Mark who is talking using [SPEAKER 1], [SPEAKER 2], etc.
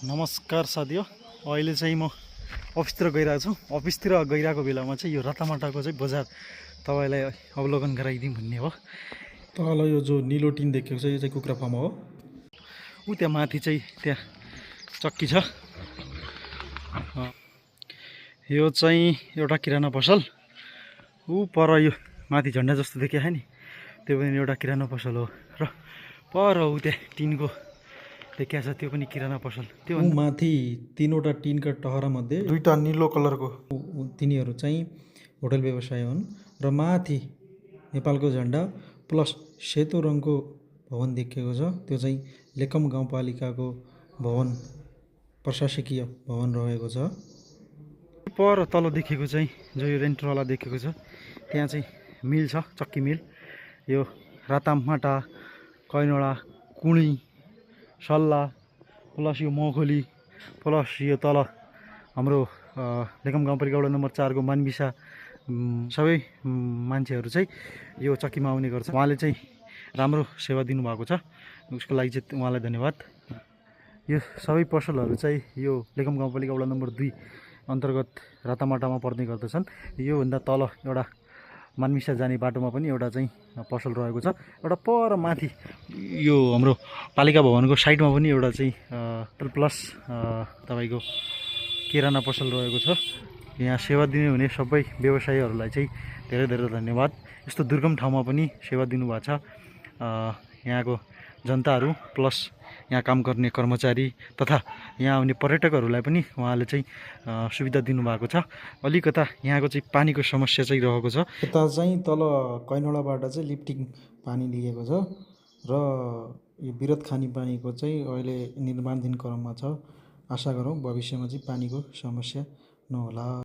[SPEAKER 1] नमस्कार साथी हो। अहिले चाहिँ म अफिसतिर गइरहेको छु। अफिसतिर गइरहेको बेलामा चाहिँ यो रातामाटाको चाहिँ बजार तपाईँलाई अवलोकन गराइदिउँ भन्ने हो। तल यो जो निलो टिन देखेको छ यो चाहिँ कुखुरा फार्म हो। ऊ त्यहाँ माथि चाहिँ त्यहाँ चक्की छ। यो चाहिँ एउटा किराना पसल। ऊ पर यो माथि झन्डा जस्तो देखिया नि त्यो पनि एउटा किराना पसल हो। र पर ऊ त्यहाँ टिनको देखिया छ त्यो पनि किराना पसल। त्यो माथि तीनवटा टिनका टहरा मध्ये दुईटा निलो कलरको तिनीहरू चाहिँ होटल व्यवसाय हुन्। र माथि नेपालको झन्डा प्लस सेतो रङको भवन देखिएको छ। त्यो चाहिँ लेकम गाउँपालिकाको भवन, प्रशासकीय भवन रहेको छ। पर तल देखेको चाहिँ जो यो रेन्टरवाला देखेको छ त्यहाँ चाहिँ मिल छ, चक्की मिल। यो रातामाटा, कैनडा, कुणी, सल्ला प्लस यो मखोली प्लस यो तल हाम्रो लेकम गाउँपालिका वडा नम्बर 4 को मानबिसा सबै मान्छेहरू चाहिँ यो चक्कीमा आउने गर्छ। उहाँले चाहिँ राम्रो सेवा दिनुभएको छ, उसको लागि चाहिँ उहाँलाई धन्यवाद। यो सबै पसलहरू चाहिँ यो लेकम गाउँपालिका वडा नम्बर 2 अन्तर्गत रातामाटामा पर्ने गर्दछन्। योभन्दा तल एउटा मानबिसा जाने बाटोमा पनि एउटा चाहिँ पसल रहेको छ। एउटा पर माथि यो हाम्रो पालिका भवनको साइडमा पनि एउटा चाहिँ प्लस तपाईँको किराना पसल रहेको छ। यहाँ सेवा दिने हुने सबै व्यवसायीहरूलाई चाहिँ धेरै धेरै धन्यवाद। यस्तो दुर्गम ठाउँमा पनि सेवा दिनुभएको छ। यहाँको जनताहरू प्लस यहाँ काम गर्ने कर्मचारी तथा यहाँ आउने पर्यटकहरूलाई पनि उहाँले चाहिँ सुविधा दिनुभएको छ। अलिकता यहाँको चाहिँ पानीको समस्या चाहिँ रहेको छ। यता चाहिँ तल कैनडाबाट चाहिँ लिफ्टिङ पानी लिएको छ र यो विरत खानी पानीको चाहिँ अहिले निर्माणधीन क्रममा छ। आशा गरौँ भविष्यमा चाहिँ पानीको समस्या नहोला।